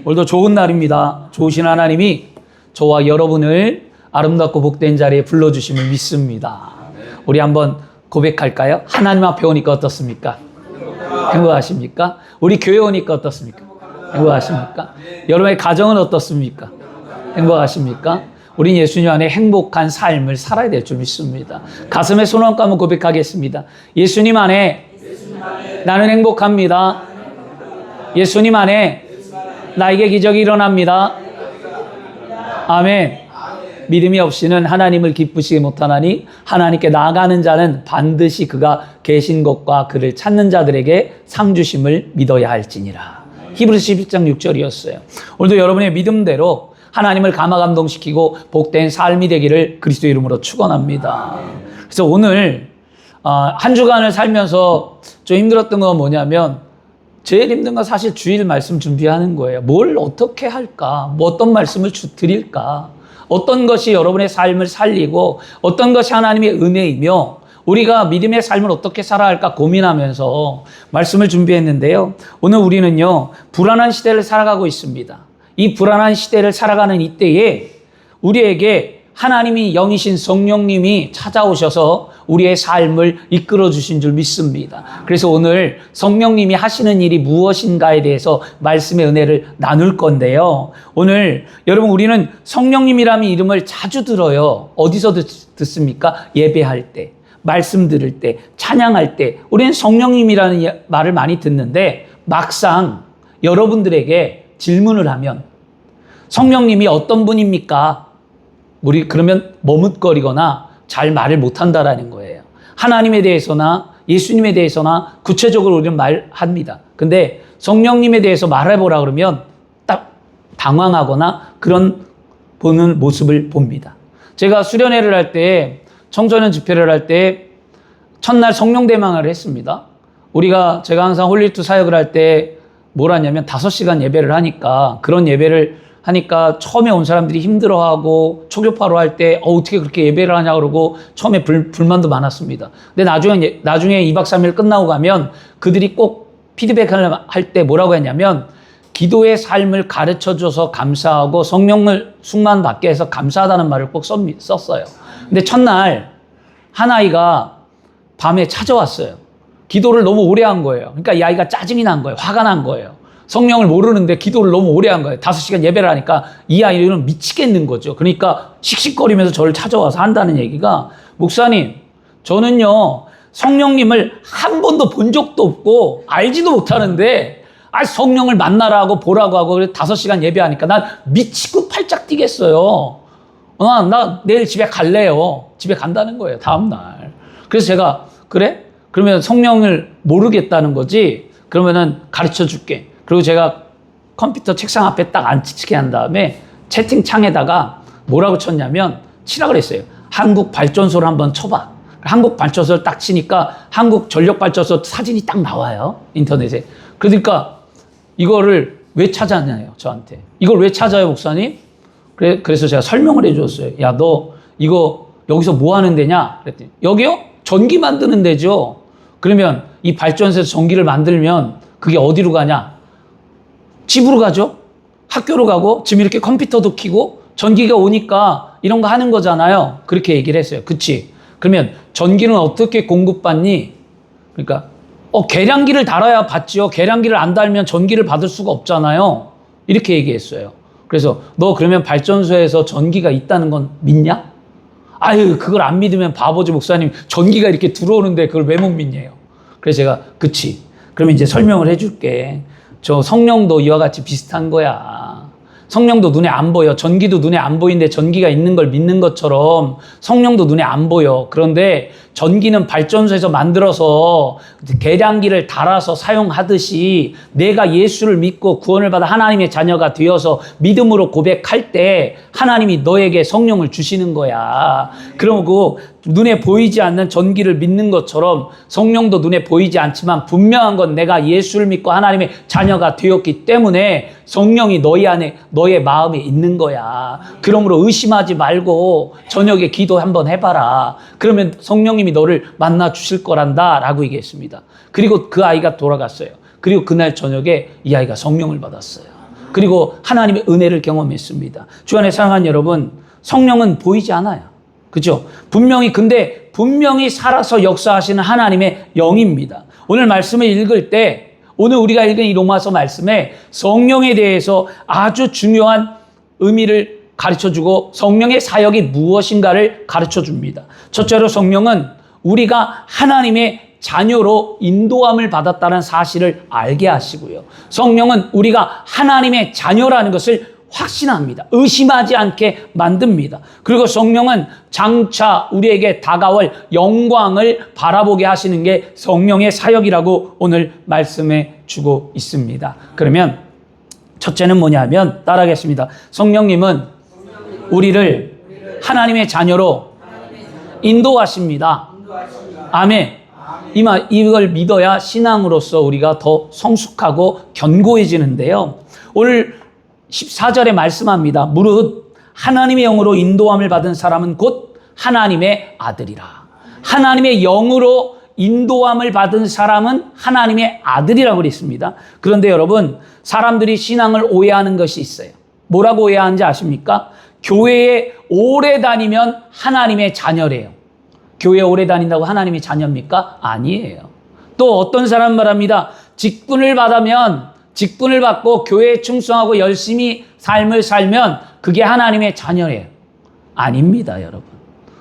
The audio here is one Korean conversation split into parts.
오늘도 좋은 날입니다. 좋으신 하나님이 저와 여러분을 아름답고 복된 자리에 불러주심을 믿습니다. 우리 한번 고백할까요? 하나님 앞에 오니까 어떻습니까? 행복하십니까? 우리 교회 오니까 어떻습니까? 행복하십니까? 여러분의 가정은 어떻습니까? 행복하십니까? 우린 예수님 안에 행복한 삶을 살아야 될 줄 믿습니다. 가슴에 손 얹고 한번 고백하겠습니다. 예수님 안에 나는 행복합니다. 예수님 안에 나에게 기적이 일어납니다. 아멘. 믿음이 없이는 하나님을 기쁘시게 못하나니 하나님께 나아가는 자는 반드시 그가 계신 것과 그를 찾는 자들에게 상 주심을 믿어야 할지니라. 히브리서 11장 6절이었어요. 오늘도 여러분의 믿음대로 하나님을 감화감동시키고 복된 삶이 되기를 그리스도 이름으로 축원합니다. 그래서 오늘 한 주간을 살면서 좀 힘들었던 건 뭐냐면 제일 힘든 건 사실 주일 말씀 준비하는 거예요. 뭘 어떻게 할까? 뭐 어떤 말씀을 드릴까? 어떤 것이 여러분의 삶을 살리고 어떤 것이 하나님의 은혜이며 우리가 믿음의 삶을 어떻게 살아야 할까 고민하면서 말씀을 준비했는데요. 오늘 우리는요, 불안한 시대를 살아가고 있습니다. 이 불안한 시대를 살아가는 이때에 우리에게 하나님이 영이신 성령님이 찾아오셔서 우리의 삶을 이끌어 주신 줄 믿습니다. 그래서 오늘 성령님이 하시는 일이 무엇인가에 대해서 말씀의 은혜를 나눌 건데요. 오늘 여러분 우리는 성령님이라는 이름을 자주 들어요. 어디서 듣습니까? 예배할 때, 말씀 들을 때, 찬양할 때 우리는 성령님이라는 말을 많이 듣는데 막상 여러분들에게 질문을 하면 성령님이 어떤 분입니까? 우리 그러면 머뭇거리거나 잘 말을 못한다라는 거예요. 하나님에 대해서나 예수님에 대해서나 구체적으로 우리는 말합니다. 근데 성령님에 대해서 말해보라 그러면 딱 당황하거나 그런 보는 모습을 봅니다. 제가 수련회를 할 때, 청소년 집회를 할 때 첫날 성령 대망을 했습니다. 제가 항상 홀리투 사역을 할 때 뭘 하냐면 5시간 예배를 하니까 그런 예배를 하니까 처음에 온 사람들이 힘들어하고 초교파로 할 때 어떻게 그렇게 예배를 하냐 그러고 처음에 불만도 많았습니다. 근데 나중에 2박 3일 끝나고 가면 그들이 꼭 피드백을 할 때 뭐라고 했냐면 기도의 삶을 가르쳐줘서 감사하고 성령을 충만 받게 해서 감사하다는 말을 꼭 썼어요. 근데 첫날 한 아이가 밤에 찾아왔어요. 기도를 너무 오래 한 거예요. 그러니까 이 아이가 짜증이 난 거예요. 화가 난 거예요. 성령을 모르는데 기도를 너무 오래 한 거예요. 5시간 예배를 하니까 이 아이는 미치겠는 거죠. 그러니까 씩씩거리면서 저를 찾아와서 한다는 얘기가 목사님, 저는요 성령님을 한 번도 본 적도 없고 알지도 못하는데 성령을 만나라고 보라고 하고 5시간 예배하니까 난 미치고 팔짝 뛰겠어요. 나 내일 집에 갈래요. 집에 간다는 거예요. 다음날. 그래서 제가 그래? 그러면 성령을 모르겠다는 거지? 그러면은 가르쳐 줄게. 그리고 제가 컴퓨터 책상 앞에 딱 앉히게 한 다음에 채팅창에다가 뭐라고 쳤냐면 치라 그랬어요. 한국 발전소를 한번 쳐봐. 한국 발전소를 딱 치니까 한국 전력발전소 사진이 딱 나와요. 인터넷에. 그러니까 이거를 왜 찾았냐요, 저한테. 이걸 왜 찾아요, 목사님? 그래서 제가 설명을 해줬어요. 야, 너 이거 여기서 뭐 하는 데냐? 그랬더니 여기요? 전기 만드는 데죠. 그러면 이 발전소에서 전기를 만들면 그게 어디로 가냐? 집으로 가죠. 학교로 가고 지금 이렇게 컴퓨터도 켜고 전기가 오니까 이런 거 하는 거잖아요. 그렇게 얘기를 했어요. 그치? 그러면 전기는 어떻게 공급받니? 그러니까 계량기를 달아야 받지요. 계량기를 안 달면 전기를 받을 수가 없잖아요. 이렇게 얘기했어요. 그래서 너 그러면 발전소에서 전기가 있다는 건 믿냐? 아유, 그걸 안 믿으면 바보지 목사님. 전기가 이렇게 들어오는데 그걸 왜 못 믿냐요. 그래서 제가 그치. 그러면 이제 설명을 해줄게. 저 성령도 이와 같이 비슷한 거야. 성령도 눈에 안 보여. 전기도 눈에 안 보이는데 전기가 있는 걸 믿는 것처럼 성령도 눈에 안 보여. 그런데 전기는 발전소에서 만들어서 계량기를 달아서 사용하듯이 내가 예수를 믿고 구원을 받아 하나님의 자녀가 되어서 믿음으로 고백할 때 하나님이 너에게 성령을 주시는 거야. 그러고 눈에 보이지 않는 전기를 믿는 것처럼 성령도 눈에 보이지 않지만 분명한 건 내가 예수를 믿고 하나님의 자녀가 되었기 때문에 성령이 너희 안에 너의 마음에 있는 거야. 그러므로 의심하지 말고 저녁에 기도 한번 해봐라. 그러면 성령님이 너를 만나 주실 거란다 라고 얘기했습니다. 그리고 그 아이가 돌아갔어요. 그리고 그날 저녁에 이 아이가 성령을 받았어요. 그리고 하나님의 은혜를 경험했습니다. 주 안에 사랑하는 여러분, 성령은 보이지 않아요. 그죠? 근데 분명히 살아서 역사하시는 하나님의 영입니다. 오늘 말씀을 읽을 때, 오늘 우리가 읽은 이 로마서 말씀에 성령에 대해서 아주 중요한 의미를 가르쳐주고 성령의 사역이 무엇인가를 가르쳐줍니다. 첫째로 성령은 우리가 하나님의 자녀로 인도함을 받았다는 사실을 알게 하시고요. 성령은 우리가 하나님의 자녀라는 것을 확신합니다. 의심하지 않게 만듭니다. 그리고 성령은 장차 우리에게 다가올 영광을 바라보게 하시는 게 성령의 사역이라고 오늘 말씀해 주고 있습니다. 그러면 첫째는 뭐냐면 따라하겠습니다. 성령님은 우리를 하나님의 자녀로 인도하십니다. 아멘. 이걸 믿어야 신앙으로서 우리가 더 성숙하고 견고해지는데요. 오늘 14절에 말씀합니다. 무릇 하나님의 영으로 인도함을 받은 사람은 곧 하나님의 아들이라. 하나님의 영으로 인도함을 받은 사람은 하나님의 아들이라고 그랬습니다. 그런데 여러분, 사람들이 신앙을 오해하는 것이 있어요. 뭐라고 오해하는지 아십니까? 교회에 오래 다니면 하나님의 자녀래요. 교회에 오래 다닌다고 하나님의 자녀입니까? 아니에요. 또 어떤 사람 말합니다. 직분을 받고 교회에 충성하고 열심히 삶을 살면 그게 하나님의 자녀래요. 아닙니다, 여러분.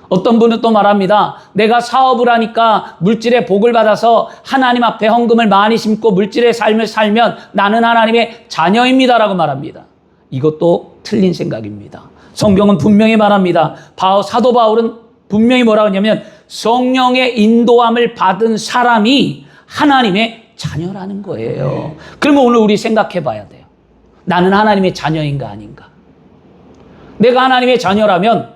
어떤 분은 또 말합니다. 내가 사업을 하니까 물질의 복을 받아서 하나님 앞에 헌금을 많이 심고 물질의 삶을 살면 나는 하나님의 자녀입니다라고 말합니다. 이것도 틀린 생각입니다. 성경은 분명히 말합니다. 사도 바울은 분명히 뭐라고 하냐면 성령의 인도함을 받은 사람이 하나님의 자녀라는 거예요. 그러면 오늘 우리 생각해 봐야 돼요. 나는 하나님의 자녀인가 아닌가? 내가 하나님의 자녀라면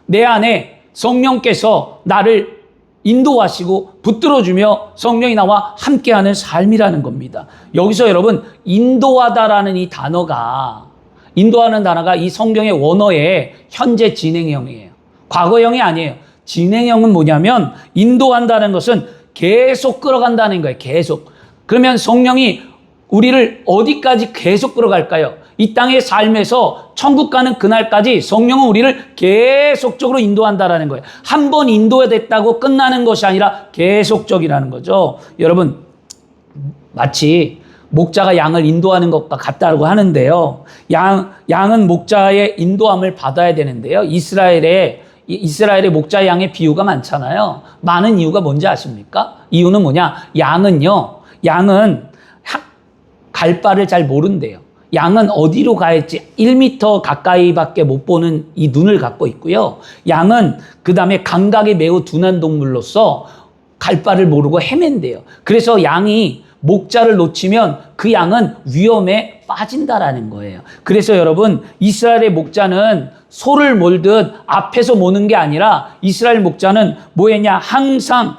내 안에 성령께서 나를 인도하시고 붙들어주며 성령이 나와 함께하는 삶이라는 겁니다. 여기서 여러분, 인도하다라는 인도하는 단어가 이 성경의 원어의 현재 진행형이에요. 과거형이 아니에요. 진행형은 뭐냐면 인도한다는 것은 계속 끌어간다는 거예요. 계속. 그러면 성령이 우리를 어디까지 계속 끌어갈까요? 이 땅의 삶에서 천국 가는 그날까지 성령은 우리를 계속적으로 인도한다는 거예요. 한 번 인도됐다고 끝나는 것이 아니라 계속적이라는 거죠. 여러분, 마치 목자가 양을 인도하는 것과 같다고 하는데요. 양은 목자의 인도함을 받아야 되는데요. 이스라엘의 목자 양의 비유가 많잖아요. 많은 이유가 뭔지 아십니까? 이유는 뭐냐? 양은 갈 바를 잘 모른대요. 양은 어디로 가야지 1m 가까이밖에 못 보는 이 눈을 갖고 있고요. 양은 그 다음에 감각이 매우 둔한 동물로서 갈 바를 모르고 헤맨대요. 그래서 양이 목자를 놓치면 그 양은 위험에 빠진다라는 거예요. 그래서 여러분, 이스라엘의 목자는 소를 몰듯 앞에서 모는 게 아니라 이스라엘 목자는 뭐했냐? 항상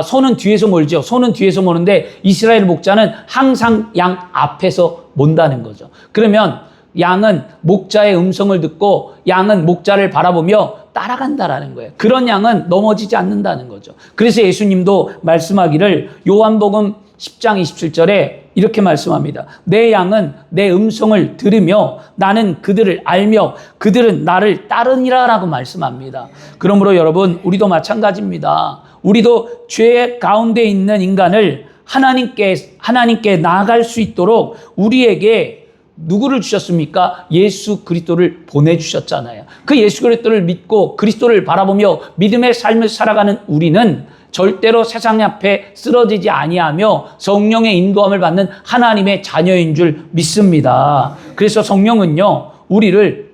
소는 뒤에서 몰죠. 소는 뒤에서 모는데 이스라엘 목자는 항상 양 앞에서 몬다는 거죠. 그러면 양은 목자의 음성을 듣고 양은 목자를 바라보며 따라간다라는 거예요. 그런 양은 넘어지지 않는다는 거죠. 그래서 예수님도 말씀하기를 요한복음 10장 27절에 이렇게 말씀합니다. 내 양은 내 음성을 들으며 나는 그들을 알며 그들은 나를 따르니라 라고 말씀합니다. 그러므로 여러분, 우리도 마찬가지입니다. 우리도 죄 가운데 있는 인간을 하나님께 나아갈 수 있도록 우리에게 누구를 주셨습니까? 예수 그리스도를 보내주셨잖아요. 그 예수 그리스도를 믿고 그리스도를 바라보며 믿음의 삶을 살아가는 우리는 절대로 세상 앞에 쓰러지지 아니하며 성령의 인도함을 받는 하나님의 자녀인 줄 믿습니다. 그래서 성령은요, 우리를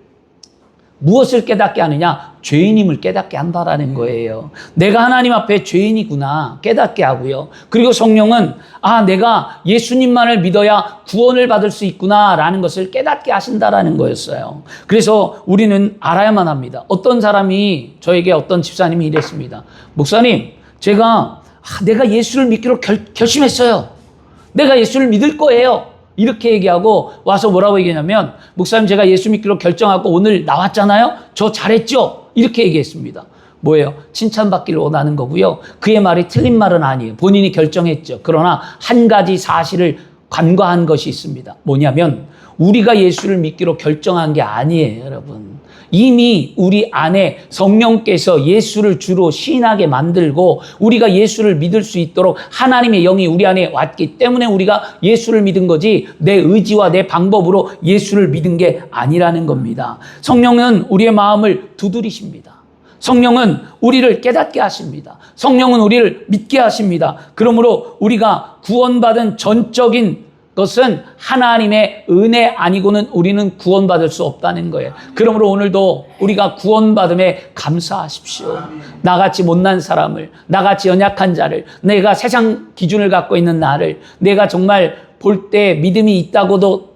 무엇을 깨닫게 하느냐? 죄인임을 깨닫게 한다라는 거예요. 내가 하나님 앞에 죄인이구나 깨닫게 하고요. 그리고 성령은 내가 예수님만을 믿어야 구원을 받을 수 있구나라는 것을 깨닫게 하신다라는 거였어요. 그래서 우리는 알아야만 합니다. 어떤 사람이 저에게 어떤 집사님이 이랬습니다. 목사님, 내가 예수를 믿기로 결심했어요. 내가 예수를 믿을 거예요. 이렇게 얘기하고 와서 뭐라고 얘기하냐면, 목사님, 제가 예수 믿기로 결정하고 오늘 나왔잖아요. 저 잘했죠? 이렇게 얘기했습니다. 뭐예요? 칭찬받기를 원하는 거고요. 그의 말이 틀린 말은 아니에요. 본인이 결정했죠. 그러나 한 가지 사실을 간과한 것이 있습니다. 뭐냐면 우리가 예수를 믿기로 결정한 게 아니에요, 여러분. 이미 우리 안에 성령께서 예수를 주로 시인하게 만들고 우리가 예수를 믿을 수 있도록 하나님의 영이 우리 안에 왔기 때문에 우리가 예수를 믿은 거지 내 의지와 내 방법으로 예수를 믿은 게 아니라는 겁니다. 성령은 우리의 마음을 두드리십니다. 성령은 우리를 깨닫게 하십니다. 성령은 우리를 믿게 하십니다. 그러므로 우리가 구원받은 전적인 것은 하나님의 은혜 아니고는 우리는 구원받을 수 없다는 거예요. 그러므로 오늘도 우리가 구원받음에 감사하십시오. 나같이 못난 사람을, 나같이 연약한 자를, 내가 세상 기준을 갖고 있는 나를, 내가 정말 볼 때 믿음이 있다고도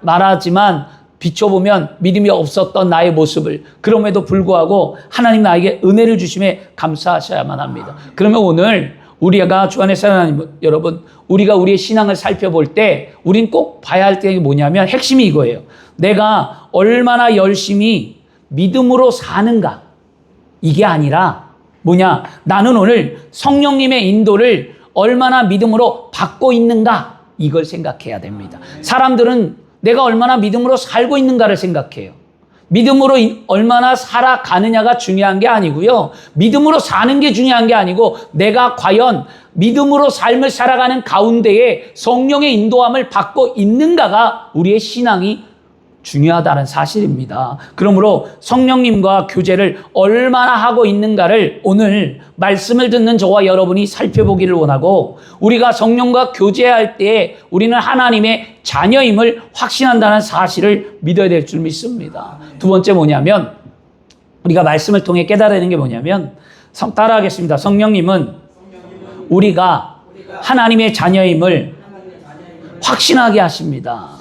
말하지만 비춰보면 믿음이 없었던 나의 모습을, 그럼에도 불구하고 하나님 나에게 은혜를 주심에 감사하셔야만 합니다. 그러면 오늘 우리가 주 안에 사랑하는 여러분, 우리가 우리의 신앙을 살펴볼 때 우린 꼭 봐야 할 게 뭐냐면 핵심이 이거예요. 내가 얼마나 열심히 믿음으로 사는가, 이게 아니라 뭐냐, 나는 오늘 성령님의 인도를 얼마나 믿음으로 받고 있는가, 이걸 생각해야 됩니다. 사람들은 내가 얼마나 믿음으로 살고 있는가를 생각해요. 믿음으로 얼마나 살아가느냐가 중요한 게 아니고요. 믿음으로 사는 게 중요한 게 아니고 내가 과연 믿음으로 삶을 살아가는 가운데에 성령의 인도함을 받고 있는가가 우리의 신앙이 중요하다는 사실입니다. 그러므로 성령님과 교제를 얼마나 하고 있는가를 오늘 말씀을 듣는 저와 여러분이 살펴보기를 원하고, 우리가 성령과 교제할 때에 우리는 하나님의 자녀임을 확신한다는 사실을 믿어야 될 줄 믿습니다. 두 번째 뭐냐면, 우리가 말씀을 통해 깨달아내는 게 뭐냐면, 따라하겠습니다. 성령님은 우리가 하나님의 자녀임을 확신하게 하십니다.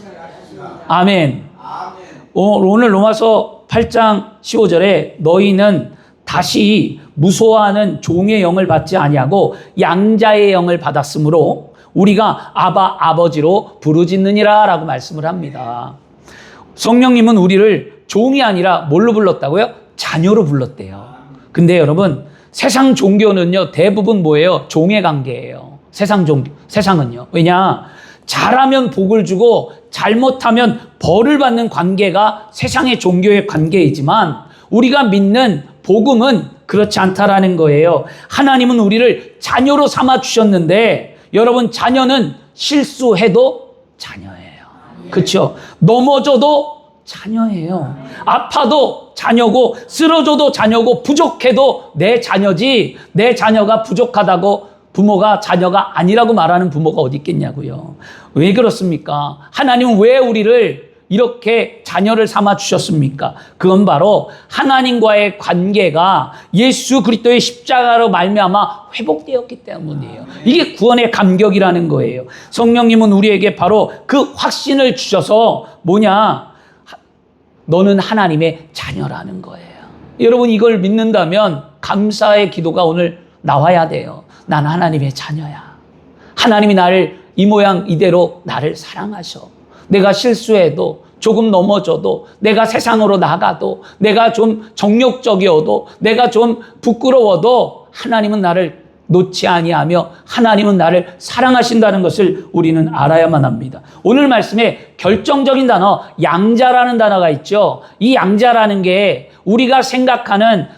아멘. 오늘 로마서 8장 15절에 너희는 다시 무소하는 종의 영을 받지 아니하고 양자의 영을 받았으므로 우리가 아바 아버지로 부르짖느니라 라고 말씀을 합니다. 성령님은 우리를 종이 아니라 뭘로 불렀다고요? 자녀로 불렀대요. 근데 여러분, 세상 종교는요 대부분 뭐예요? 종의 관계예요. 세상은요. 왜냐? 잘하면 복을 주고 잘못하면 벌을 받는 관계가 세상의 종교의 관계이지만 우리가 믿는 복음은 그렇지 않다라는 거예요. 하나님은 우리를 자녀로 삼아 주셨는데, 여러분, 자녀는 실수해도 자녀예요. 그렇죠? 넘어져도 자녀예요. 아파도 자녀고 쓰러져도 자녀고 부족해도 내 자녀지, 내 자녀가 부족하다고 부모가 자녀가 아니라고 말하는 부모가 어디 있겠냐고요. 왜 그렇습니까? 하나님은 왜 우리를 이렇게 자녀를 삼아 주셨습니까? 그건 바로 하나님과의 관계가 예수 그리스도의 십자가로 말미암아 회복되었기 때문이에요. 이게 구원의 감격이라는 거예요. 성령님은 우리에게 바로 그 확신을 주셔서 뭐냐? 너는 하나님의 자녀라는 거예요. 여러분, 이걸 믿는다면 감사의 기도가 오늘 나와야 돼요. 나는 하나님의 자녀야. 하나님이 나를 이 모양 이대로 나를 사랑하셔. 내가 실수해도, 조금 넘어져도, 내가 세상으로 나가도, 내가 좀 정욕적이어도, 내가 좀 부끄러워도 하나님은 나를 놓지 아니하며 하나님은 나를 사랑하신다는 것을 우리는 알아야만 합니다. 오늘 말씀에 결정적인 단어, 양자라는 단어가 있죠. 이 양자라는 게 우리가 생각하는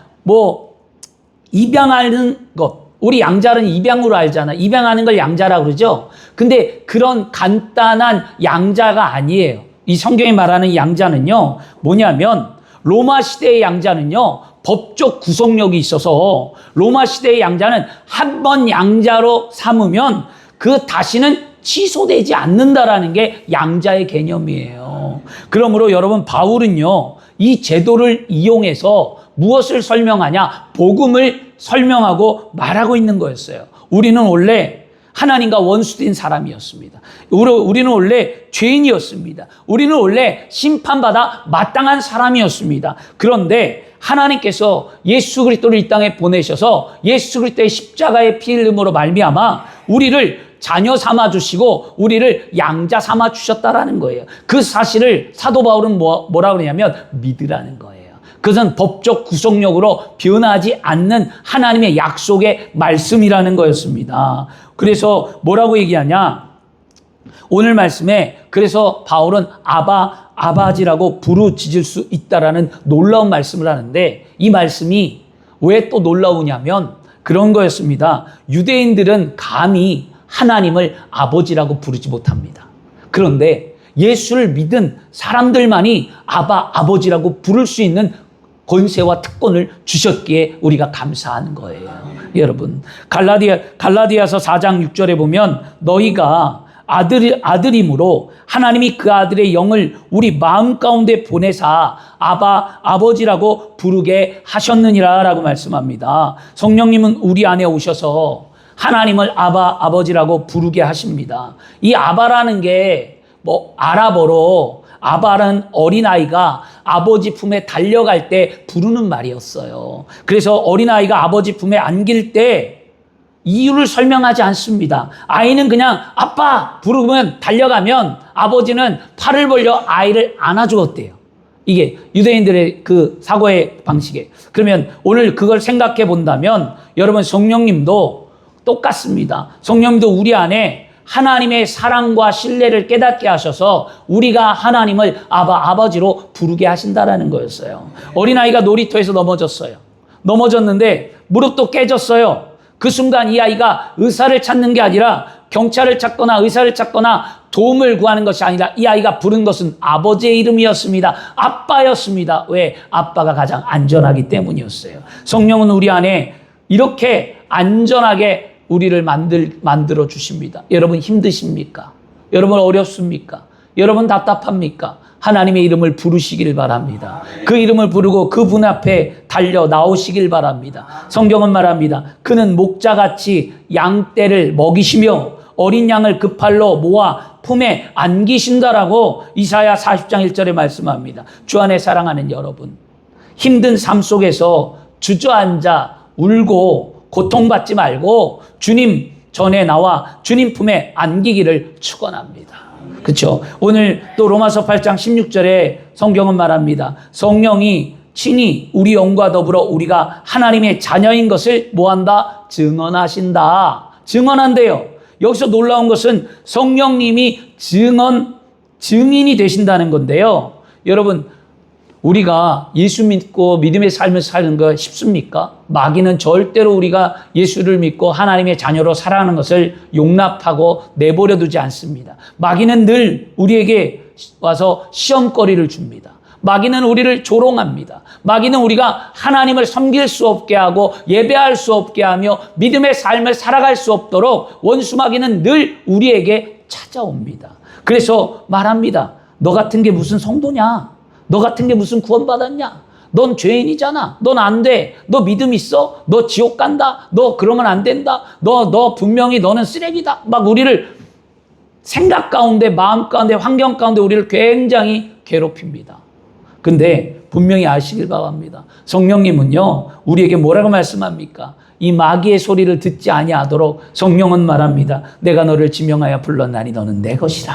입양하는 것, 우리 양자는 입양으로 알잖아. 입양하는 걸 양자라고 그러죠. 근데 그런 간단한 양자가 아니에요. 이 성경이 말하는 양자는요, 뭐냐면 로마 시대의 양자는요, 법적 구속력이 있어서 로마 시대의 양자는 한 번 양자로 삼으면 그 다시는 취소되지 않는다라는 게 양자의 개념이에요. 그러므로 여러분, 바울은요, 이 제도를 이용해서 무엇을 설명하냐? 복음을 설명하고 말하고 있는 거였어요. 우리는 원래 하나님과 원수된 사람이었습니다. 우리는 원래 죄인이었습니다. 우리는 원래 심판받아 마땅한 사람이었습니다. 그런데 하나님께서 예수 그리스도를 이 땅에 보내셔서 예수 그리스도의 십자가의 피 흘림으로 말미암아 우리를 자녀 삼아 주시고 우리를 양자 삼아 주셨다라는 거예요. 그 사실을 사도 바울은 뭐라고 그러냐면 믿으라는 거예요. 그것은 법적 구속력으로 변하지 않는 하나님의 약속의 말씀이라는 거였습니다. 그래서 뭐라고 얘기하냐? 오늘 말씀에 그래서 바울은 아바지라고 부르짖을 수 있다라는 놀라운 말씀을 하는데, 이 말씀이 왜 또 놀라우냐면 그런 거였습니다. 유대인들은 감히 하나님을 아버지라고 부르지 못합니다. 그런데 예수를 믿은 사람들만이 아버지라고 부를 수 있는 권세와 특권을 주셨기에 우리가 감사하는 거예요. 여러분, 갈라디아서 4장 6절에 보면 너희가 아들임으로 하나님이 그 아들의 영을 우리 마음 가운데 보내사 아버지라고 부르게 하셨느니라 라고 말씀합니다. 성령님은 우리 안에 오셔서 하나님을 아버지라고 부르게 하십니다. 이 아바라는 게 아랍어로 아바는 어린아이가 아버지 품에 달려갈 때 부르는 말이었어요. 그래서 어린아이가 아버지 품에 안길 때 이유를 설명하지 않습니다. 아이는 그냥 아빠 부르면 달려가면 아버지는 팔을 벌려 아이를 안아주었대요. 이게 유대인들의 그 사고의 방식이에요. 그러면 오늘 그걸 생각해 본다면 여러분, 성령님도 똑같습니다. 성령님도 우리 안에 하나님의 사랑과 신뢰를 깨닫게 하셔서 우리가 하나님을 아버지로 부르게 하신다라는 거였어요. 어린아이가 놀이터에서 넘어졌는데 무릎도 깨졌어요. 그 순간 이 아이가 의사를 찾는 게 아니라 경찰을 찾거나 의사를 찾거나 도움을 구하는 것이 아니라 이 아이가 부른 것은 아버지의 이름이었습니다. 아빠였습니다. 왜? 아빠가 가장 안전하기 때문이었어요. 성령은 우리 안에 이렇게 안전하게 우리를 만들어 주십니다. 여러분 힘드십니까? 여러분 어렵습니까? 여러분 답답합니까? 하나님의 이름을 부르시길 바랍니다. 그 이름을 부르고 그분 앞에 달려 나오시길 바랍니다. 성경은 말합니다. 그는 목자같이 양떼를 먹이시며 어린 양을 그 팔로 모아 품에 안기신다라고 이사야 40장 1절에 말씀합니다. 주 안에 사랑하는 여러분, 힘든 삶 속에서 주저앉아 울고 고통받지 말고 주님 전에 나와 주님 품에 안기기를 축원합니다. 그렇죠? 오늘 또 로마서 8장 16절에 성경은 말합니다. 성령이 친히 우리 영과 더불어 우리가 하나님의 자녀인 것을 뭐한다? 증언하신다. 증언한대요. 여기서 놀라운 것은 성령님이 증인이 되신다는 건데요. 여러분, 우리가 예수 믿고 믿음의 삶을 사는 거 쉽습니까? 마귀는 절대로 우리가 예수를 믿고 하나님의 자녀로 살아가는 것을 용납하고 내버려 두지 않습니다. 마귀는 늘 우리에게 와서 시험거리를 줍니다. 마귀는 우리를 조롱합니다. 마귀는 우리가 하나님을 섬길 수 없게 하고 예배할 수 없게 하며 믿음의 삶을 살아갈 수 없도록 원수 마귀는 늘 우리에게 찾아옵니다. 그래서 말합니다. 너 같은 게 무슨 성도냐? 너 같은 게 무슨 구원받았냐? 넌 죄인이잖아. 넌 안 돼. 너 믿음 있어? 너 지옥 간다. 너 그러면 안 된다. 너 분명히 너는 쓰레기다. 막 우리를 생각 가운데, 마음 가운데, 환경 가운데 우리를 굉장히 괴롭힙니다. 근데 분명히 아시길 바랍니다. 성령님은요, 우리에게 뭐라고 말씀합니까? 이 마귀의 소리를 듣지 아니하도록 성령은 말합니다. 내가 너를 지명하여 불렀나니 너는 내 것이라.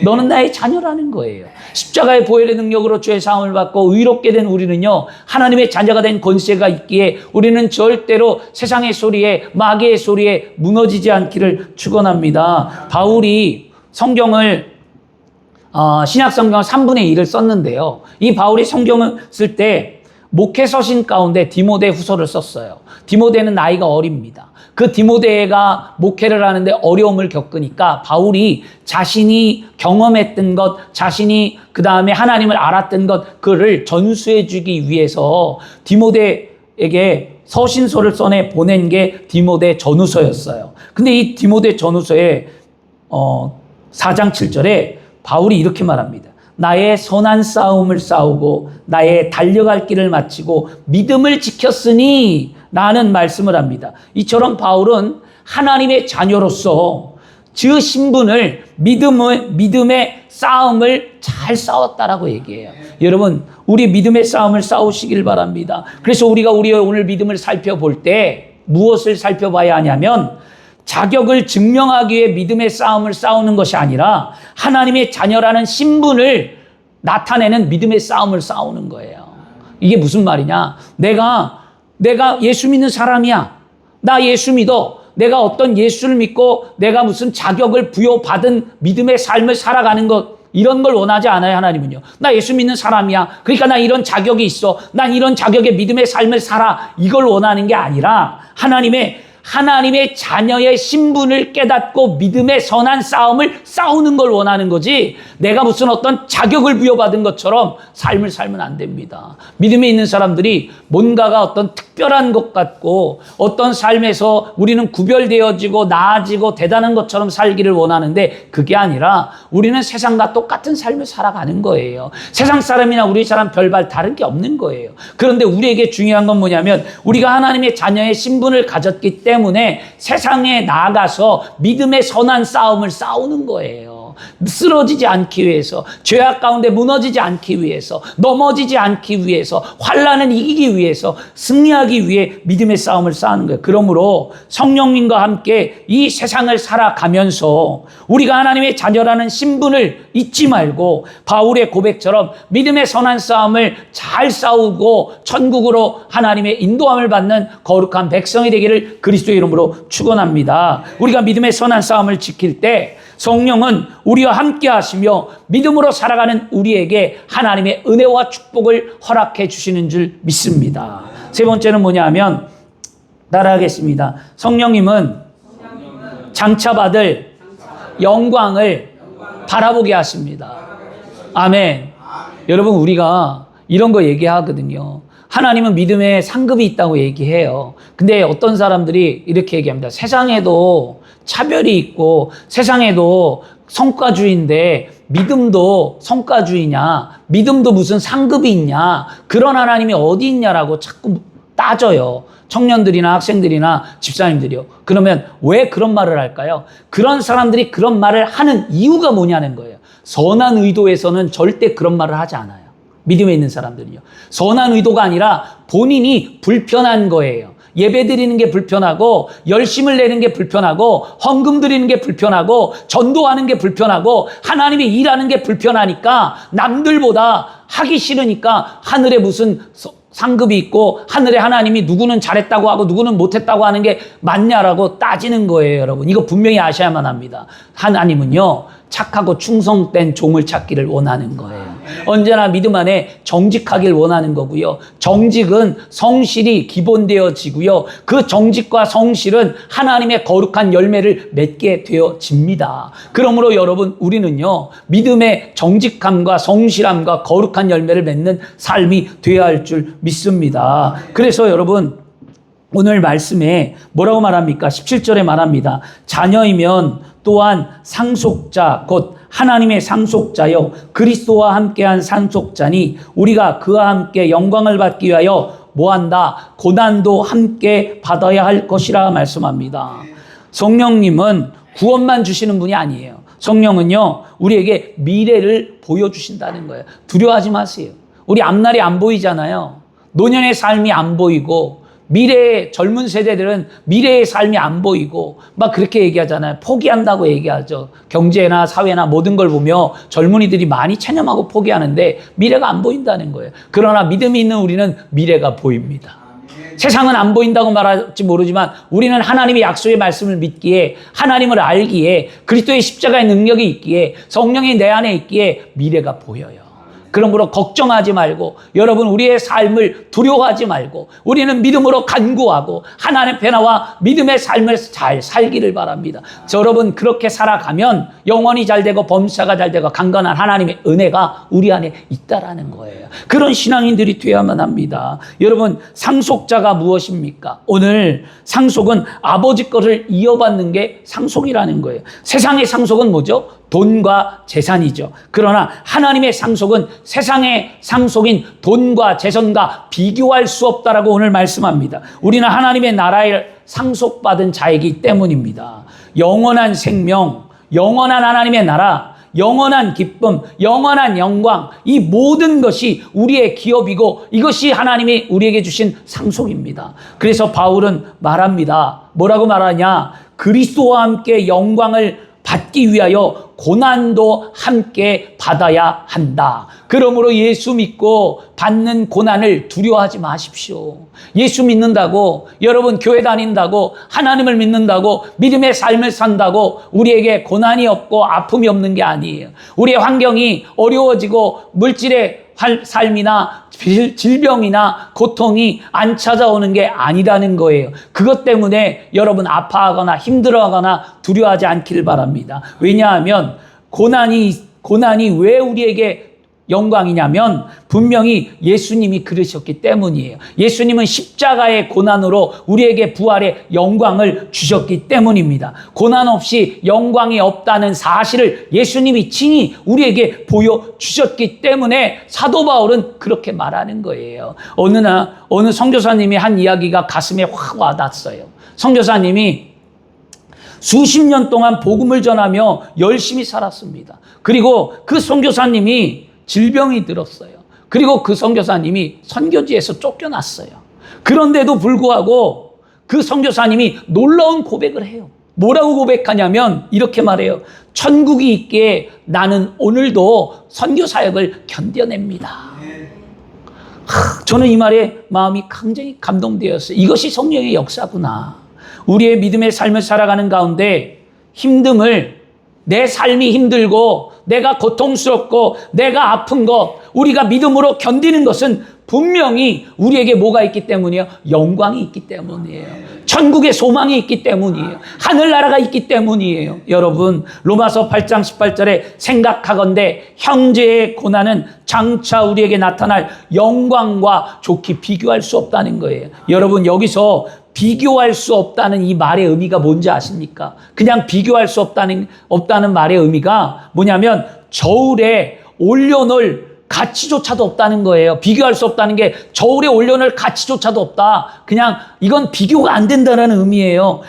너는 나의 자녀라는 거예요. 십자가의 보혈의 능력으로 죄 사함을 받고 의롭게 된 우리는요, 하나님의 자녀가 된 권세가 있기에 우리는 절대로 세상의 소리에, 마귀의 소리에 무너지지 않기를 축원합니다. 바울이 성경을 신약 성경 3분의 1을 썼는데요. 이 바울이 성경을 쓸 때 목회 서신 가운데 디모데 후서를 썼어요. 디모데는 나이가 어립니다. 그 디모데가 목회를 하는데 어려움을 겪으니까 바울이 자신이 경험했던 것, 자신이 그 다음에 하나님을 알았던 것, 그를 전수해 주기 위해서 디모데에게 서신서를 써내 보낸 게 디모데 전후서였어요. 근데 이 디모데 전후서에 4장 7절에 바울이 이렇게 말합니다. 나의 선한 싸움을 싸우고 나의 달려갈 길을 마치고 믿음을 지켰으니 라는 말씀을 합니다. 이처럼 바울은 하나님의 자녀로서 그 신분을 믿음의 싸움을 잘 싸웠다라고 얘기해요. 여러분, 우리 믿음의 싸움을 싸우시길 바랍니다. 그래서 우리가 우리의 오늘 믿음을 살펴볼 때 무엇을 살펴봐야 하냐면 자격을 증명하기 위해 믿음의 싸움을 싸우는 것이 아니라 하나님의 자녀라는 신분을 나타내는 믿음의 싸움을 싸우는 거예요. 이게 무슨 말이냐? 내가 예수 믿는 사람이야. 나 예수 믿어. 내가 어떤 예수를 믿고 내가 무슨 자격을 부여받은 믿음의 삶을 살아가는 것, 이런 걸 원하지 않아요. 하나님은요. 나 예수 믿는 사람이야. 그러니까 나 이런 자격이 있어. 난 이런 자격의 믿음의 삶을 살아. 이걸 원하는 게 아니라 하나님의 자녀의 신분을 깨닫고 믿음의 선한 싸움을 싸우는 걸 원하는 거지, 내가 무슨 어떤 자격을 부여받은 것처럼 삶을 살면 안 됩니다. 믿음에 있는 사람들이 뭔가가 어떤 특별한 것 같고 어떤 삶에서 우리는 구별되어지고 나아지고 대단한 것처럼 살기를 원하는데, 그게 아니라 우리는 세상과 똑같은 삶을 살아가는 거예요. 세상 사람이나 우리 사람 별반 다른 게 없는 거예요. 그런데 우리에게 중요한 건 뭐냐면, 우리가 하나님의 자녀의 신분을 가졌기 때문에 세상에 나가서 믿음의 선한 싸움을 싸우는 거예요. 쓰러지지 않기 위해서, 죄악 가운데 무너지지 않기 위해서, 넘어지지 않기 위해서, 환난을 이기기 위해서, 승리하기 위해 믿음의 싸움을 싸우는 거예요. 그러므로 성령님과 함께 이 세상을 살아가면서 우리가 하나님의 자녀라는 신분을 잊지 말고, 바울의 고백처럼 믿음의 선한 싸움을 잘 싸우고 천국으로 하나님의 인도함을 받는 거룩한 백성이 되기를 그리스도의 이름으로 축원합니다. 우리가 믿음의 선한 싸움을 지킬 때 성령은 우리와 함께 하시며 믿음으로 살아가는 우리에게 하나님의 은혜와 축복을 허락해 주시는 줄 믿습니다. 세 번째는 뭐냐 하면, 따라하겠습니다. 성령님은 장차받을 영광을 바라보게 하십니다. 아멘. 여러분, 우리가 이런 거 얘기하거든요. 하나님은 믿음에 상급이 있다고 얘기해요. 근데 어떤 사람들이 이렇게 얘기합니다. 세상에도 차별이 있고 세상에도 성과주의인데 믿음도 성과주의냐, 믿음도 무슨 상급이 있냐, 그런 하나님이 어디 있냐라고 자꾸 따져요. 청년들이나 학생들이나 집사님들이요. 그러면 왜 그런 말을 할까요? 그런 사람들이 그런 말을 하는 이유가 뭐냐는 거예요. 선한 의도에서는 절대 그런 말을 하지 않아요. 믿음에 있는 사람들이요. 선한 의도가 아니라 본인이 불편한 거예요. 예배 드리는 게 불편하고, 열심을 내는 게 불편하고, 헌금 드리는 게 불편하고, 전도하는 게 불편하고, 하나님이 일하는 게 불편하니까, 남들보다 하기 싫으니까 하늘에 무슨 상급이 있고 하늘에 하나님이 누구는 잘했다고 하고 누구는 못했다고 하는 게 맞냐라고 따지는 거예요. 여러분, 이거 분명히 아셔야만 합니다. 하나님은요, 착하고 충성된 종을 찾기를 원하는 거예요. 언제나 믿음 안에 정직하길 원하는 거고요. 정직은 성실이 기본되어지고요. 그 정직과 성실은 하나님의 거룩한 열매를 맺게 되어집니다. 그러므로 여러분, 우리는요, 믿음의 정직함과 성실함과 거룩한 열매를 맺는 삶이 되어야 할 줄 믿습니다. 그래서 여러분, 오늘 말씀에 뭐라고 말합니까? 17절에 말합니다. 자녀이면 또한 상속자, 곧 하나님의 상속자요 그리스도와 함께한 상속자니 우리가 그와 함께 영광을 받기 위하여 뭐한다? 고난도 함께 받아야 할 것이라 말씀합니다. 성령님은 구원만 주시는 분이 아니에요. 성령은요, 우리에게 미래를 보여주신다는 거예요. 두려워하지 마세요. 우리 앞날이 안 보이잖아요. 노년의 삶이 안 보이고, 미래의 젊은 세대들은 미래의 삶이 안 보이고 막 그렇게 얘기하잖아요. 포기한다고 얘기하죠. 경제나 사회나 모든 걸 보며 젊은이들이 많이 체념하고 포기하는데 미래가 안 보인다는 거예요. 그러나 믿음이 있는 우리는 미래가 보입니다. 세상은 안 보인다고 말할지 모르지만 우리는 하나님의 약속의 말씀을 믿기에, 하나님을 알기에, 그리스도의 십자가의 능력이 있기에, 성령이 내 안에 있기에 미래가 보여요. 그러므로 걱정하지 말고, 여러분, 우리의 삶을 두려워하지 말고 우리는 믿음으로 간구하고 하나님 앞에 나와 믿음의 삶을 잘 살기를 바랍니다. 여러분, 그렇게 살아가면 영혼이 잘 되고 범사가 잘 되고 강건한 하나님의 은혜가 우리 안에 있다라는 거예요. 그런 신앙인들이 되어야만 합니다. 여러분, 상속자가 무엇입니까? 오늘 상속은 아버지 것을 이어받는 게 상속이라는 거예요. 세상의 상속은 뭐죠? 돈과 재산이죠. 그러나 하나님의 상속은 세상의 상속인 돈과 재산과 비교할 수 없다라고 오늘 말씀합니다. 우리는 하나님의 나라에 상속받은 자이기 때문입니다. 영원한 생명, 영원한 하나님의 나라, 영원한 기쁨, 영원한 영광, 이 모든 것이 우리의 기업이고 이것이 하나님이 우리에게 주신 상속입니다. 그래서 바울은 말합니다. 뭐라고 말하냐? 그리스도와 함께 영광을 받기 위하여 고난도 함께 받아야 한다. 그러므로 예수 믿고 받는 고난을 두려워하지 마십시오. 예수 믿는다고, 여러분 교회 다닌다고, 하나님을 믿는다고, 믿음의 삶을 산다고 우리에게 고난이 없고 아픔이 없는 게 아니에요. 우리의 환경이 어려워지고 물질의 삶이나 질병이나 고통이 안 찾아오는 게 아니라는 거예요. 그것 때문에 여러분 아파하거나 힘들어하거나 두려워하지 않기를 바랍니다. 왜냐하면 고난이 왜 우리에게 영광이냐면 분명히 예수님이 그러셨기 때문이에요. 예수님은 십자가의 고난으로 우리에게 부활의 영광을 주셨기 때문입니다. 고난 없이 영광이 없다는 사실을 예수님이 친히 우리에게 보여주셨기 때문에 사도 바울은 그렇게 말하는 거예요. 어느 선교사님이 한 이야기가 가슴에 확 와닿았어요. 선교사님이 수십 년 동안 복음을 전하며 열심히 살았습니다. 그리고 그 선교사님이 질병이 들었어요. 그리고 그 선교사님이 선교지에서 쫓겨났어요. 그런데도 불구하고 그 선교사님이 놀라운 고백을 해요. 뭐라고 고백하냐면 이렇게 말해요. 천국이 있기에 나는 오늘도 선교 사역을 견뎌냅니다. 저는 이 말에 마음이 굉장히 감동되었어요. 이것이 성령의 역사구나. 우리의 믿음의 삶을 살아가는 가운데 내 삶이 힘들고 내가 고통스럽고 내가 아픈 것, 우리가 믿음으로 견디는 것은 분명히 우리에게 뭐가 있기 때문이에요? 영광이 있기 때문이에요. 천국의 소망이 있기 때문이에요. 하늘나라가 있기 때문이에요. 여러분, 로마서 8장 18절에 생각하건대 형제의 고난은 장차 우리에게 나타날 영광과 좋게 비교할 수 없다는 거예요. 여러분, 여기서 비교할 수 없다는 이 말의 의미가 뭔지 아십니까? 그냥 비교할 수 없다는 말의 의미가 뭐냐면 저울에 올려놓을 가치조차도 없다는 거예요. 비교할 수 없다는 게 저울에 올려놓을 가치조차도 없다. 그냥 이건 비교가 안 된다는 의미예요.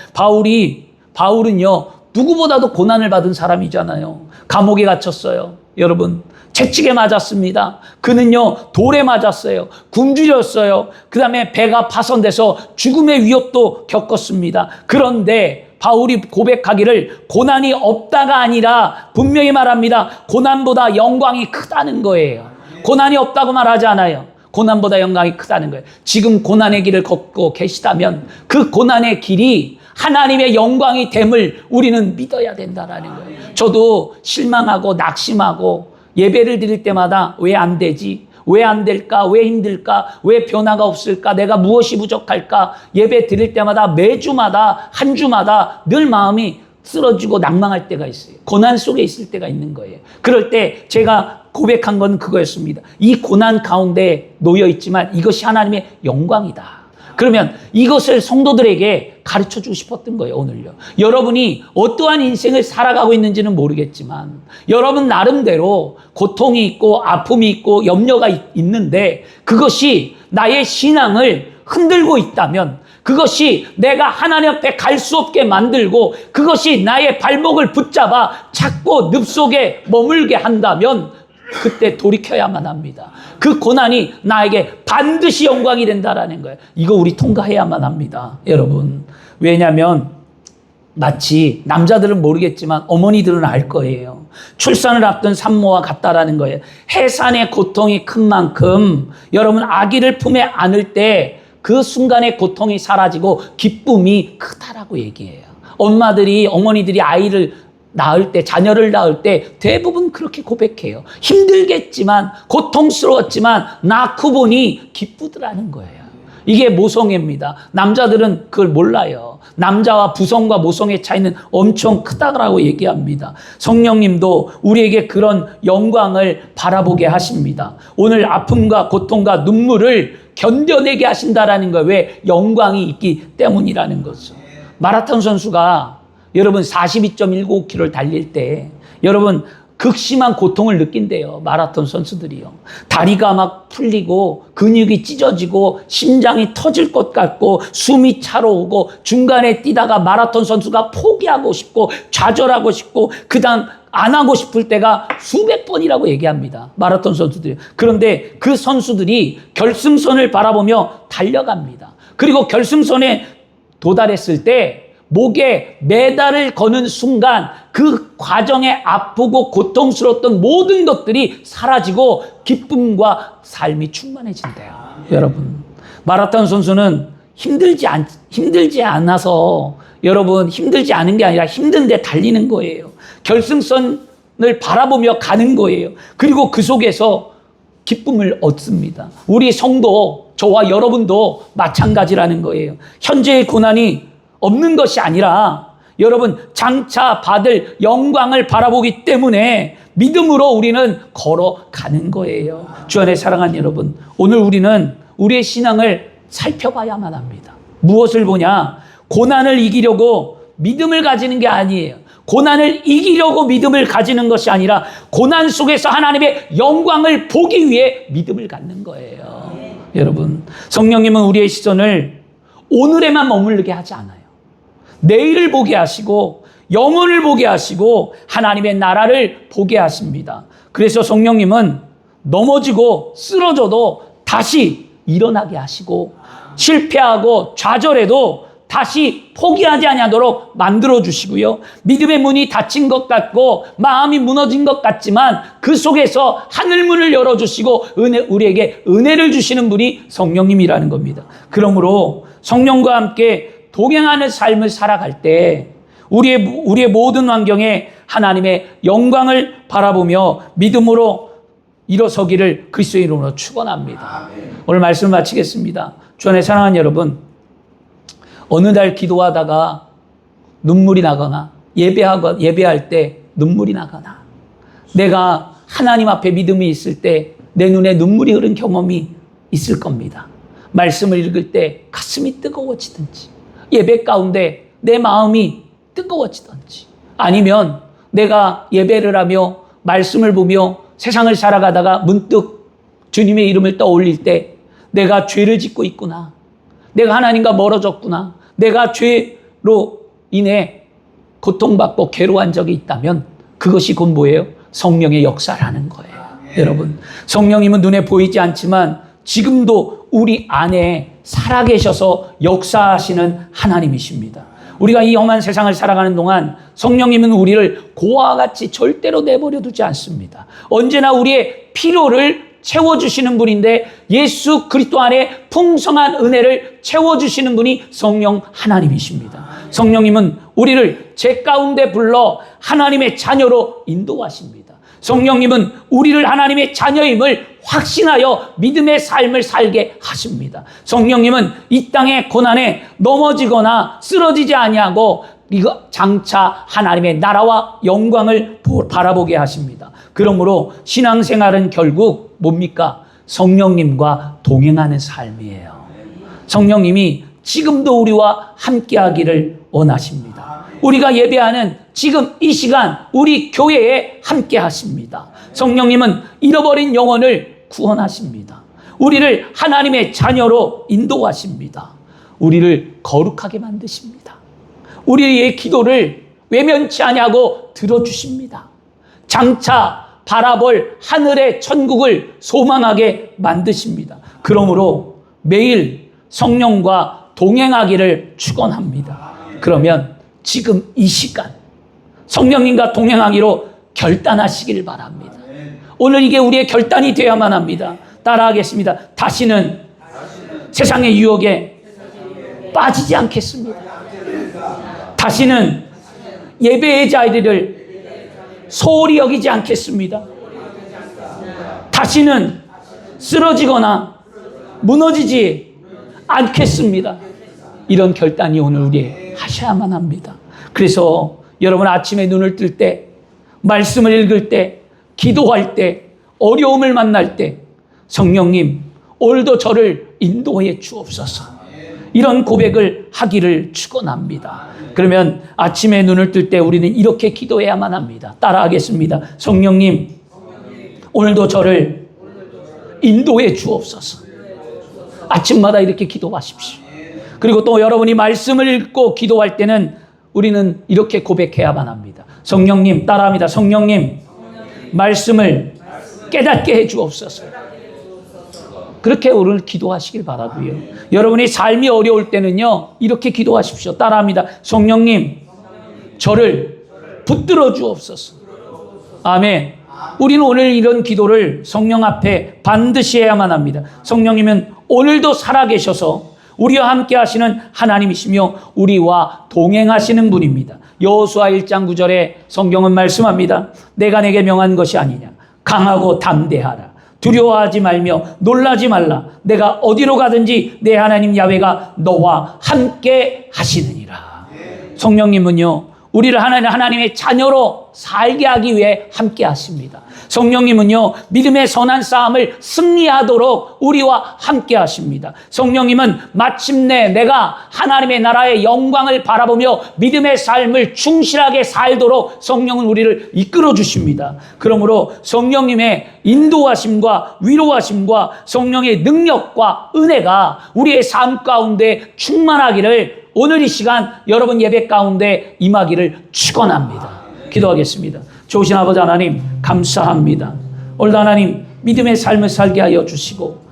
바울은요, 누구보다도 고난을 받은 사람이잖아요. 감옥에 갇혔어요. 여러분, 채찍에 맞았습니다. 그는요, 돌에 맞았어요. 굶주렸어요. 그 다음에 배가 파손돼서 죽음의 위협도 겪었습니다. 그런데 바울이 고백하기를 고난이 없다가 아니라 분명히 말합니다. 고난보다 영광이 크다는 거예요. 고난이 없다고 말하지 않아요. 고난보다 영광이 크다는 거예요. 지금 고난의 길을 걷고 계시다면 그 고난의 길이 하나님의 영광이 됨을 우리는 믿어야 된다는 거예요. 저도 실망하고 낙심하고 예배를 드릴 때마다 왜 안 되지? 왜 안 될까? 왜 힘들까? 왜 변화가 없을까? 내가 무엇이 부족할까? 예배 드릴 때마다 매주마다 한 주마다 늘 마음이 쓰러지고 낭망할 때가 있어요. 고난 속에 있을 때가 있는 거예요. 그럴 때 제가 고백한 건 그거였습니다. 이 고난 가운데 놓여 있지만 이것이 하나님의 영광이다. 그러면 이것을 성도들에게 가르쳐주고 싶었던 거예요, 오늘요. 여러분이 어떠한 인생을 살아가고 있는지는 모르겠지만 여러분 나름대로 고통이 있고 아픔이 있고 염려가 있는데 그것이 나의 신앙을 흔들고 있다면, 그것이 내가 하나님 앞에 갈 수 없게 만들고 그것이 나의 발목을 붙잡아 자꾸 늪속에 머물게 한다면 그때 돌이켜야만 합니다. 그 고난이 나에게 반드시 영광이 된다라는 거예요. 이거 우리 통과해야만 합니다, 여러분. 왜냐하면 마치 남자들은 모르겠지만 어머니들은 알 거예요. 출산을 앞둔 산모와 같다라는 거예요. 해산의 고통이 큰 만큼 여러분 아기를 품에 안을 때 그 순간의 고통이 사라지고 기쁨이 크다라고 얘기해요. 어머니들이 아이를 낳을 때, 자녀를 낳을 때 대부분 그렇게 고백해요. 힘들겠지만, 고통스러웠지만 낳고 보니 기쁘더라는 거예요. 이게 모성애입니다. 남자들은 그걸 몰라요. 남자와 부성과 모성의 차이는 엄청 크다라고 얘기합니다. 성령님도 우리에게 그런 영광을 바라보게 하십니다. 오늘 아픔과 고통과 눈물을 견뎌내게 하신다라는 거예요. 왜? 영광이 있기 때문이라는 거죠. 마라톤 선수가 여러분 42.195km를 달릴 때 여러분 극심한 고통을 느낀대요. 마라톤 선수들이요. 다리가 막 풀리고 근육이 찢어지고 심장이 터질 것 같고 숨이 차러오고 중간에 뛰다가 마라톤 선수가 포기하고 싶고 좌절하고 싶고 그다음 안 하고 싶을 때가 수백 번이라고 얘기합니다. 마라톤 선수들이. 그런데 그 선수들이 결승선을 바라보며 달려갑니다. 그리고 결승선에 도달했을 때 목에 메달을 거는 순간 그 과정에 아프고 고통스러웠던 모든 것들이 사라지고 기쁨과 삶이 충만해진대요. 여러분, 마라톤 선수는 힘들지 않아서 여러분 힘들지 않은 게 아니라 힘든데 달리는 거예요. 결승선을 바라보며 가는 거예요. 그리고 그 속에서 기쁨을 얻습니다. 우리 성도, 저와 여러분도 마찬가지라는 거예요. 현재의 고난이 없는 것이 아니라 여러분 장차 받을 영광을 바라보기 때문에 믿음으로 우리는 걸어가는 거예요. 주 안에 사랑하는 여러분, 오늘 우리는 우리의 신앙을 살펴봐야만 합니다. 무엇을 보냐? 고난을 이기려고 믿음을 가지는 게 아니에요. 고난을 이기려고 믿음을 가지는 것이 아니라 고난 속에서 하나님의 영광을 보기 위해 믿음을 갖는 거예요. 여러분, 성령님은 우리의 시선을 오늘에만 머무르게 하지 않아요. 내일을 보게 하시고 영혼을 보게 하시고 하나님의 나라를 보게 하십니다. 그래서 성령님은 넘어지고 쓰러져도 다시 일어나게 하시고 실패하고 좌절해도 다시 포기하지 아니하도록 만들어 주시고요. 믿음의 문이 닫힌 것 같고 마음이 무너진 것 같지만 그 속에서 하늘문을 열어주시고 우리에게 은혜를 주시는 분이 성령님이라는 겁니다. 그러므로 성령과 함께 동행하는 삶을 살아갈 때 우리의 모든 환경에 하나님의 영광을 바라보며 믿음으로 일어서기를 그리스도의 이름으로 축원합니다. 오늘 말씀을 마치겠습니다. 주 안에 사랑하는 여러분, 어느 날 기도하다가 눈물이 나거나 예배할 때 눈물이 나거나 내가 하나님 앞에 믿음이 있을 때 내 눈에 눈물이 흐른 경험이 있을 겁니다. 말씀을 읽을 때 가슴이 뜨거워지든지 예배 가운데 내 마음이 뜨거워지든지 아니면 내가 예배를 하며 말씀을 보며 세상을 살아가다가 문득 주님의 이름을 떠올릴 때 내가 죄를 짓고 있구나. 내가 하나님과 멀어졌구나. 내가 죄로 인해 고통받고 괴로워한 적이 있다면 그것이 곧 뭐예요? 성령의 역사를 하는 거예요. 여러분, 성령님은 눈에 보이지 않지만 지금도 우리 안에 살아계셔서 역사하시는 하나님이십니다. 우리가 이 험한 세상을 살아가는 동안 성령님은 우리를 고아와 같이 절대로 내버려 두지 않습니다. 언제나 우리의 필요를 채워주시는 분인데 예수 그리스도 안에 풍성한 은혜를 채워주시는 분이 성령 하나님이십니다. 성령님은 우리를 제 가운데 불러 하나님의 자녀로 인도하십니다. 성령님은 우리를 하나님의 자녀임을 확신하여 믿음의 삶을 살게 하십니다. 성령님은 이 땅의 고난에 넘어지거나 쓰러지지 아니하고 이거 장차 하나님의 나라와 영광을 바라보게 하십니다. 그러므로 신앙생활은 결국 뭡니까? 성령님과 동행하는 삶이에요. 성령님이 지금도 우리와 함께하기를 원하십니다. 우리가 예배하는 지금 이 시간 우리 교회에 함께 하십니다. 성령님은 잃어버린 영혼을 구원하십니다. 우리를 하나님의 자녀로 인도하십니다. 우리를 거룩하게 만드십니다. 우리의 기도를 외면치 아니하고 들어주십니다. 장차 바라볼 하늘의 천국을 소망하게 만드십니다. 그러므로 매일 성령과 동행하기를 축원합니다. 그러면 지금 이 시간 성령님과 동행하기로 결단하시길 바랍니다. 오늘 이게 우리의 결단이 되어야만 합니다. 따라하겠습니다. 다시는 세상의 유혹에 빠지지 않겠습니다. 다시는 예배의 자리를 소홀히 여기지 않겠습니다. 다시는 쓰러지거나 무너지지 않겠습니다. 이런 결단이 오늘 우리 하셔야만 합니다. 그래서 여러분 아침에 눈을 뜰 때, 말씀을 읽을 때, 기도할 때, 어려움을 만날 때 성령님 오늘도 저를 인도해 주옵소서. 이런 고백을 하기를 축원합니다. 그러면 아침에 눈을 뜰 때 우리는 이렇게 기도해야만 합니다. 따라하겠습니다. 성령님 오늘도 저를 인도해 주옵소서. 아침마다 이렇게 기도하십시오. 그리고 또 여러분이 말씀을 읽고 기도할 때는 우리는 이렇게 고백해야만 합니다. 성령님, 따라합니다. 성령님, 말씀을 깨닫게 해 주옵소서. 그렇게 오늘 기도하시길 바라고요. 여러분이 삶이 어려울 때는요, 이렇게 기도하십시오. 따라합니다. 성령님, 저를 붙들어 주옵소서. 아멘. 우리는 오늘 이런 기도를 성령 앞에 반드시 해야만 합니다. 성령님은 오늘도 살아계셔서 우리와 함께 하시는 하나님이시며 우리와 동행하시는 분입니다. 여호수아 1장 9절에 성경은 말씀합니다. 내가 내게 명한 것이 아니냐. 강하고 담대하라. 두려워하지 말며 놀라지 말라. 내가 어디로 가든지 내 하나님 야훼가 너와 함께 하시느니라. 성령님은요, 우리를 하나님의 자녀로 살게 하기 위해 함께 하십니다. 성령님은요, 믿음의 선한 싸움을 승리하도록 우리와 함께 하십니다. 성령님은 마침내 내가 하나님의 나라의 영광을 바라보며 믿음의 삶을 충실하게 살도록 성령은 우리를 이끌어 주십니다. 그러므로 성령님의 인도하심과 위로하심과 성령의 능력과 은혜가 우리의 삶 가운데 충만하기를 오늘 이 시간 여러분 예배 가운데 임하기를 축원합니다. 기도하겠습니다. 좋으신 아버지 하나님 감사합니다. 오늘도 하나님 믿음의 삶을 살게 하여 주시고